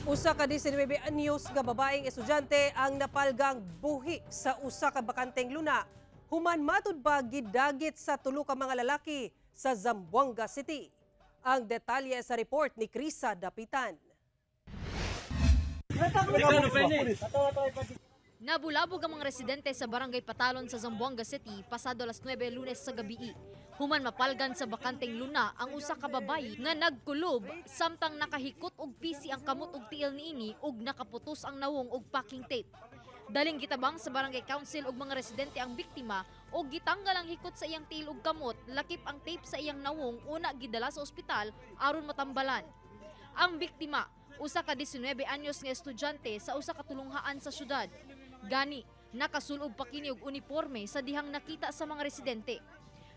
Usa ka 19 anyos nga babaeng estudyante ang napalgang buhi sa usa ka bakanteng luna. Human matud ba gidagit sa tulo ka mga lalaki sa Zamboanga City. Ang detalye sa report ni Krisa Dapitan. Nabulabog ang mga residente sa Barangay Patalon sa Zamboanga City pasado alas 9 Lunes sa gabi. Human mapalgan sa bakanteng luna ang usa ka babayi nga nagkulob samtang nakahikot og pisi ang kamot ug tiil niini ug nakaputos ang nawong og packing tape. Daling gitabang sa Barangay Council ug mga residente ang biktima og gitanggal ang hikot sa iyang tiil ug kamot, lakip ang tape sa iyang nawong, una gidala sa ospital aron matambalan. Ang biktima, usa ka 19 anyos nga estudyante sa usa ka tulunghaan sa syudad. Gani, nakasulog pa kini og uniporme sa dihang nakita sa mga residente.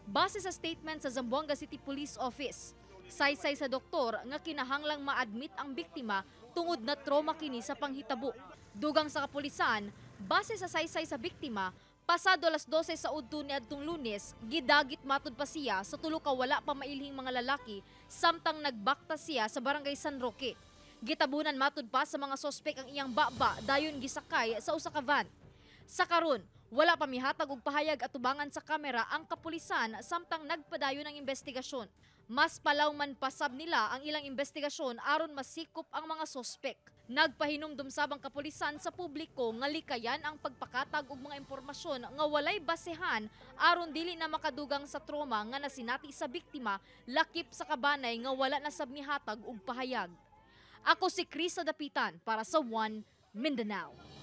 Base sa statement sa Zamboanga City Police Office, saysay sa doktor nga kinahanglang ma-admit ang biktima tungod na trauma kini sa panghitabo. Dugang sa kapulisan, base sa saysay sa biktima, pasado alas 12 sa udto niadtong Lunes, gidagit matud pa siya sa tulo ka wala pa mailhing mga lalaki samtang nagbakta siya sa Barangay San Roque. Gitabunan matud pa sa mga sospek ang iyang baba dayon gisakay sa usa ka van. Sa karon, wala pa mihatag og pahayag atubangan sa kamera ang kapulisan samtang nagpadayon ang investigasyon. Mas palaw man pasab nila ang ilang investigasyon aron masikop ang mga sospek. Nagpahinumdum sabang kapulisan sa publiko nga likayan ang pagpakatag og mga impormasyon nga walay basehan aron dili na makadugang sa trauma nga nasinati sa biktima, lakip sa kabanay nga wala na sab mihatag og pahayag. Ako si Krisa Dapitan para sa One Mindanao.